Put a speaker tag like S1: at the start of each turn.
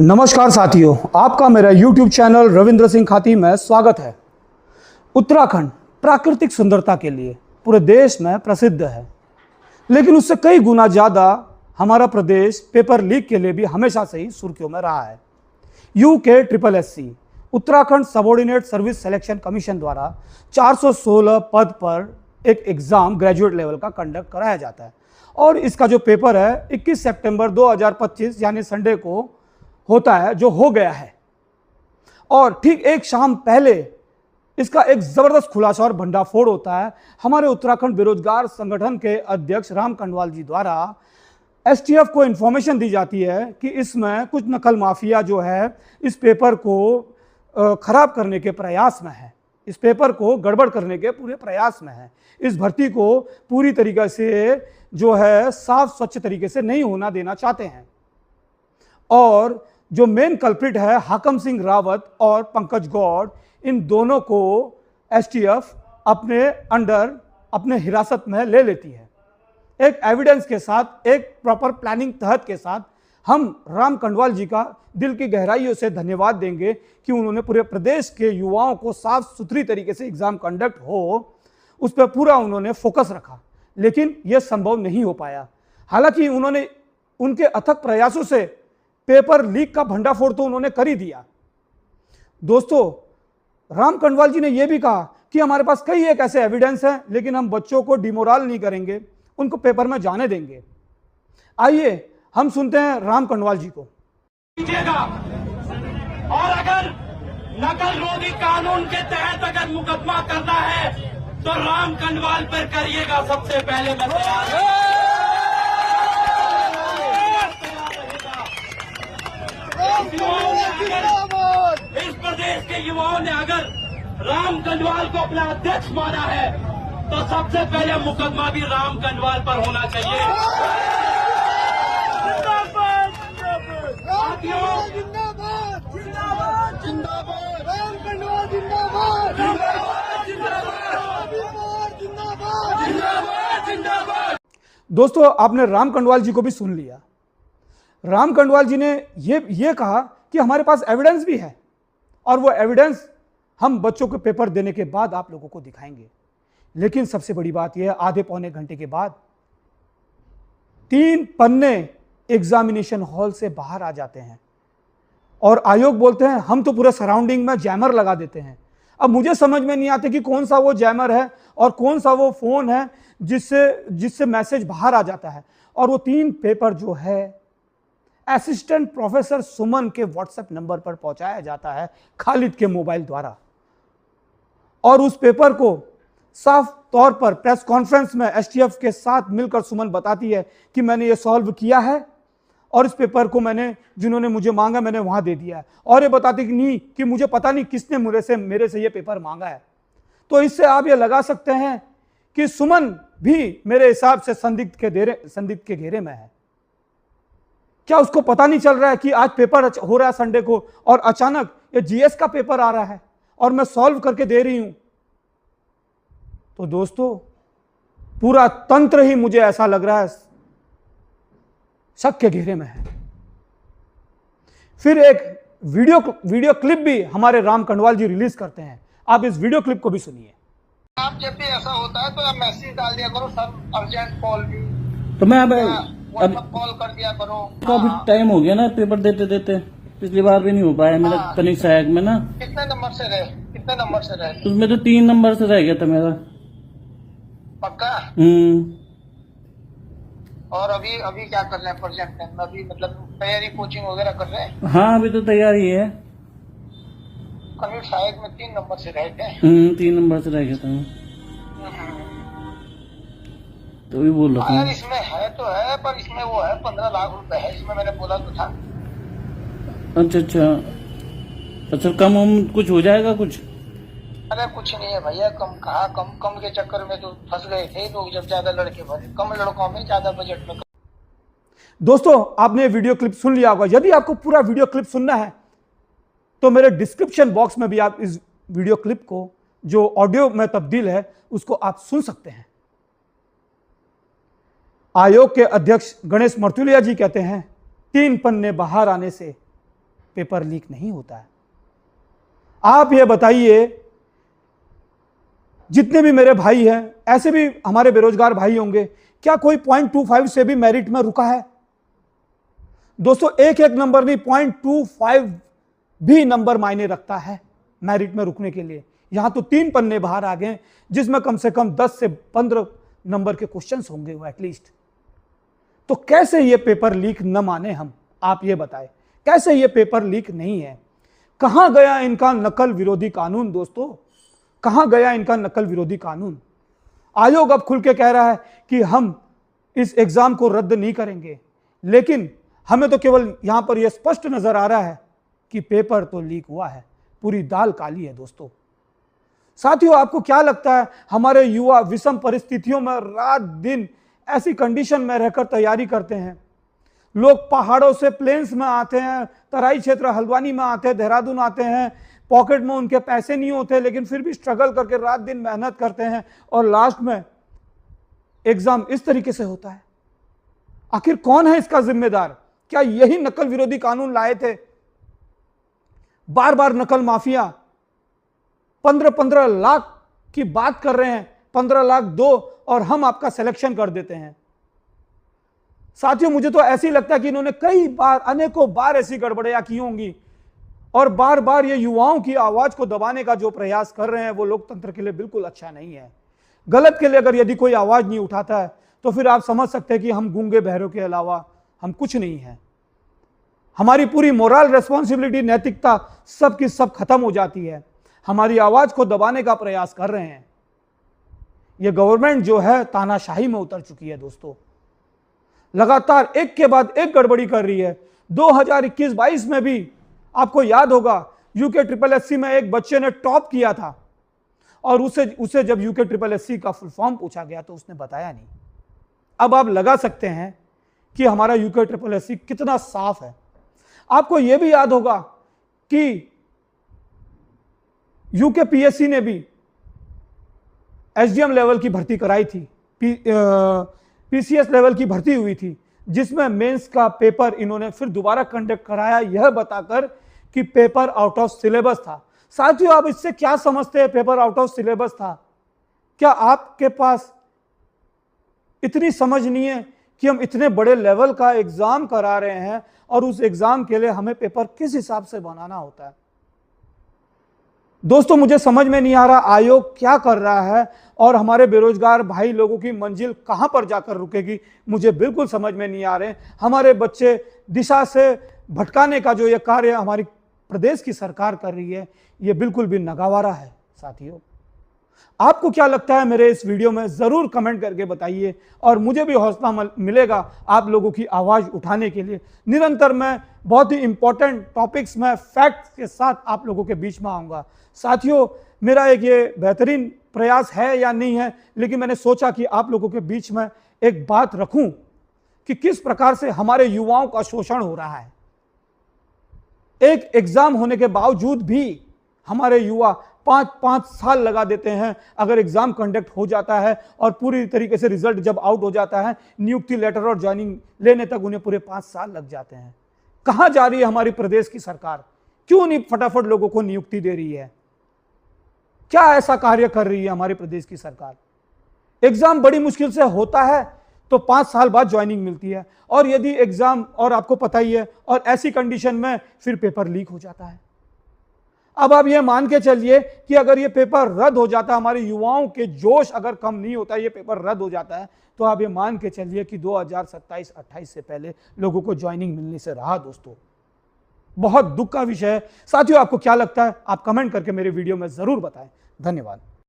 S1: नमस्कार साथियों, आपका मेरा YouTube चैनल रविंद्र सिंह खाती में स्वागत है। उत्तराखंड प्राकृतिक सुंदरता के लिए पूरे देश में प्रसिद्ध है, लेकिन उससे कई गुना ज़्यादा हमारा प्रदेश पेपर लीक के लिए भी हमेशा से ही सुर्खियों में रहा है। UKSSC Uttarakhand subordinate service selection commission द्वारा 416 पद पर एक एग्ज़ाम ग्रेजुएट लेवल का कंडक्ट कराया जाता है और इसका जो पेपर है 21 सितंबर 2025 यानी संडे को होता है, जो हो गया है। और ठीक एक शाम पहले इसका एक जबरदस्त खुलासा और भंडाफोड़ होता है। हमारे उत्तराखंड बेरोजगार संगठन के अध्यक्ष राम कनवाल जी द्वारा STF को इंफॉर्मेशन दी जाती है कि इसमें कुछ नकल माफिया जो है इस पेपर को खराब करने के प्रयास में है, इस पेपर को गड़बड़ करने के पूरे प्रयास में है, इस भर्ती को पूरी तरीके से जो है साफ स्वच्छ तरीके से नहीं होना देना चाहते हैं। और जो मेन कल्प्रिट है हाकम सिंह रावत और पंकज गौड़, इन दोनों को STF अपने अंडर अपने हिरासत में ले लेती है। एक एविडेंस के साथ, एक प्रॉपर प्लानिंग तहत के साथ हम राम कनवाल जी का दिल की गहराइयों से धन्यवाद देंगे कि उन्होंने पूरे प्रदेश के युवाओं को साफ सुथरी तरीके से एग्जाम कंडक्ट हो, उस पर पूरा उन्होंने फोकस रखा, लेकिन यह संभव नहीं हो पाया। हालांकि उन्होंने उनके अथक प्रयासों से पेपर लीक का भंडाफोड़ तो उन्होंने कर ही दिया। दोस्तों, राम कनवाल जी ने यह भी कहा कि हमारे पास कई एक ऐसे एविडेंस हैं, लेकिन हम बच्चों को डिमोरल नहीं करेंगे, उनको पेपर में जाने देंगे। आइए हम सुनते हैं राम कनवाल जी को।
S2: और अगर नकल रोधी कानून के तहत अगर मुकदमा करना है तो राम कनवाल पर करिएगा। सबसे पहले मैं तैयार हूं। इस प्रदेश के युवाओं ने अगर राम कनवाल को अपना अध्यक्ष माना है तो सबसे पहले मुकदमा भी राम कनवाल पर होना चाहिए।
S1: दोस्तों, आपने राम कनवाल जी को भी सुन लिया। राम कनवाल जी ने ये कहा कि हमारे पास एविडेंस भी है और वो एविडेंस हम बच्चों को पेपर देने के बाद आप लोगों को दिखाएंगे। लेकिन सबसे बड़ी बात यह है, आधे पौने घंटे के बाद 3 पन्ने एग्जामिनेशन हॉल से बाहर आ जाते हैं और आयोग बोलते हैं हम तो पूरे सराउंडिंग में जैमर लगा देते हैं। अब मुझे समझ में नहीं आते कि कौन सा वो जैमर है और कौन सा वो फोन है जिससे मैसेज बाहर आ जाता है। और वो 3 पेपर जो है असिस्टेंट प्रोफेसर सुमन के व्हाट्सएप नंबर पर पहुंचाया जाता है खालिद के मोबाइल द्वारा। और उस पेपर को साफ तौर पर प्रेस कॉन्फ्रेंस में STF के साथ मिलकर सुमन बताती है कि मैंने ये सॉल्व किया है और इस पेपर को मैंने जिन्होंने मुझे मांगा मैंने वहां दे दिया है। और ये बताती कि नहीं कि मुझे पता नहीं किसने मेरे से ये पेपर मांगा है। तो इससे आप ये लगा सकते हैं कि सुमन भी मेरे हिसाब से संदिग्ध के घेरे में है। क्या उसको पता नहीं चल रहा है कि आज पेपर हो रहा है संडे को और अचानक ये GS का पेपर आ रहा है और मैं सॉल्व करके दे रही हूं? तो दोस्तों, पूरा तंत्र ही मुझे ऐसा लग रहा है शक के घेरे में है। फिर एक वीडियो क्लिप भी हमारे राम कनवाल जी रिलीज करते हैं। आप इस वीडियो क्लिप को भी सुनिए।
S3: आप जब भी ऐसा होता है तो आप मैसेज डाल दिया करो, सर अर्जेंट कॉल भी,
S4: तो मैं अब
S3: कॉल कर दिया करो।
S4: काफी टाइम हो गया ना पेपर देते देते, पिछली बार भी नहीं हो पाया मेरा। तनिक सहायक में ना
S3: कितने नंबर से रहे?
S4: उसमें तो 3 नंबर से रह गया था मेरा।
S3: पक्का? और अभी क्या कर रहे हैं प्रेजेंट टाइम में? अभी मतलब तैयारी कोचिंग वगैरह कर रहे हैं?
S4: हाँ, अभी तो तैयारी है।
S3: कभी शायद में 3 नंबर से रहे थे।
S4: 3 नंबर से रह गया था मैं, तो भी बोल रहा
S3: यार इसमें है तो है, पर इसमें वो है 15 लाख रुपए है इसमें, मैंने बोला तो था।
S4: अच्छा, कम कुछ हो जाएगा कुछ?
S3: अरे कुछ नहीं है भैया, कम कहा, कम के चक्कर में तो फंस गए थे लोग जब ज्यादा लड़के भरे। कम लड़कों में ज्यादा बजट में।
S1: दोस्तों, आपने वीडियो क्लिप सुन लिया होगा। यदि आपको पूरा वीडियो क्लिप सुनना है तो मेरे डिस्क्रिप्शन बॉक्स में भी आप इस वीडियो क्लिप को जो ऑडियो में तब्दील है उसको आप सुन सकते हैं। आयोग के अध्यक्ष गणेश मर्तुलिया जी कहते हैं 3 पन्ने बाहर आने से पेपर लीक नहीं होता है। आप ये बताइए, जितने भी मेरे भाई हैं, ऐसे भी हमारे बेरोजगार भाई होंगे, क्या कोई 0.25 से भी मेरिट में रुका है? दोस्तों, एक एक नंबर नहीं, 0.25 भी नंबर मायने रखता है मेरिट में रुकने के लिए। यहां तो 3 पन्ने बाहर आ गए, जिसमें कम से कम 10 से 15 नंबर के क्वेश्चंस होंगे वो एटलीस्ट। तो कैसे ये पेपर लीक न माने हम? आप ये बताएं, कैसे ये पेपर लीक नहीं है? कहां गया इनका नकल विरोधी कानून? दोस्तों, कहां गया इनका नकल विरोधी कानून? आयोग अब खुल के कह रहा है कि हम इस एग्जाम को रद्द नहीं करेंगे, लेकिन हमें तो केवल यहां पर यह स्पष्ट नजर आ रहा है कि पेपर तो लीक हुआ है, पूरी दाल काली है। दोस्तों, साथियों, आपको क्या लगता है हमारे युवा विषम परिस्थितियों में रात दिन ऐसी कंडीशन में रहकर तैयारी करते हैं? लोग पहाड़ों से प्लेन्स में आते हैं, तराई क्षेत्र हल्द्वानी में आते हैं, देहरादून आते हैं, पॉकेट में उनके पैसे नहीं होते, लेकिन फिर भी स्ट्रगल करके रात दिन मेहनत करते हैं और लास्ट में एग्जाम इस तरीके से होता है। आखिर कौन है इसका जिम्मेदार? क्या यही नकल विरोधी कानून लाए थे? बार बार नकल माफिया 15-15 लाख की बात कर रहे हैं, 15 लाख दो और हम आपका सिलेक्शन कर देते हैं। साथियों, मुझे तो ऐसे ही लगता है कि इन्होंने कई बार, अनेकों बार ऐसी गड़बड़ियां की होंगी और बार बार ये युवाओं की आवाज को दबाने का जो प्रयास कर रहे हैं वो लोकतंत्र के लिए बिल्कुल अच्छा नहीं है। गलत के लिए अगर यदि कोई आवाज नहीं उठाता है तो फिर आप समझ सकते हैं कि हम गूंगे बहरों के अलावा हम कुछ नहीं है। हमारी पूरी मोरल रेस्पॉन्सिबिलिटी, नैतिकता सब की सब खत्म हो जाती है। हमारी आवाज को दबाने का प्रयास कर रहे हैं। यह गवर्नमेंट जो है तानाशाही में उतर चुकी है। दोस्तों, लगातार एक के बाद एक गड़बड़ी कर रही है। 2021-22 में भी आपको याद होगा यूके SSSC में एक बच्चे ने टॉप किया था और उसे जब यूके SSSC का फुल फॉर्म पूछा गया तो उसने बताया नहीं। अब आप लगा सकते हैं कि हमारा यूके SSSC कितना साफ है। आपको यह भी याद होगा कि यूके PSC ने भी SDM लेवल की भर्ती कराई थी, PCS लेवल की भर्ती हुई थी, जिसमें मेंस का पेपर इन्होंने फिर दोबारा कंडक्ट कराया, यह बताकर कि पेपर आउट ऑफ सिलेबस था। साथियों, आप इससे क्या समझते हैं? पेपर आउट ऑफ सिलेबस था। क्या आपके पास इतनी समझ नहीं है कि हम इतने बड़े लेवल का एग्जाम करा रहे हैं और उस एग्जाम के लिए हमें पेपर किस हिसाब से बनाना होता है? दोस्तों, मुझे समझ में नहीं आ रहा आयोग क्या कर रहा है और हमारे बेरोजगार भाई लोगों की मंजिल कहां पर जाकर रुकेगी, मुझे बिल्कुल समझ में नहीं आ रहे। हमारे बच्चे दिशा से भटकाने का जो ये कार्य हमारी प्रदेश की सरकार कर रही है, ये बिल्कुल भी नगावारा है। साथियों, आपको क्या लगता है मेरे इस वीडियो में? जरूर कमेंट करके बताइए और मुझे भी हौसला मिलेगा आप लोगों की आवाज उठाने के लिए। निरंतर मैं बहुत ही इंपॉर्टेंट टॉपिक्स में फैक्ट्स के साथ आप लोगों के बीच में आऊंगा। साथियों, मेरा एक ये बेहतरीन प्रयास है या नहीं है, लेकिन मैंने सोचा कि आप लोगों के बीच में एक बात रखूं कि किस प्रकार से हमारे युवाओं का शोषण हो रहा है। एक एग्जाम होने के बावजूद भी हमारे युवा 5-5 साल लगा देते हैं। अगर एग्जाम कंडक्ट हो जाता है और पूरी तरीके से रिजल्ट जब आउट हो जाता है, नियुक्ति लेटर और ज्वाइनिंग लेने तक उन्हें पूरे 5 साल लग जाते हैं। कहां जा रही है हमारी प्रदेश की सरकार? क्यों नहीं फटाफट लोगों को नियुक्ति दे रही है? क्या ऐसा कार्य कर रही है हमारी प्रदेश की सरकार? एग्जाम बड़ी मुश्किल से होता है तो 5 साल बाद ज्वाइनिंग मिलती है, और यदि एग्जाम, और आपको पता ही है, और ऐसी कंडीशन में फिर पेपर लीक हो जाता है। अब आप ये मान के चलिए कि अगर ये पेपर रद्द हो जाता, हमारे युवाओं के जोश अगर कम नहीं होता, ये पेपर रद्द हो जाता है, तो आप ये मान के चलिए कि 2027-28 से पहले लोगों को ज्वाइनिंग मिलने से रहा। दोस्तों, बहुत दुख का विषय है। साथियों, आपको क्या लगता है? आप कमेंट करके मेरे वीडियो में जरूर बताएं। धन्यवाद।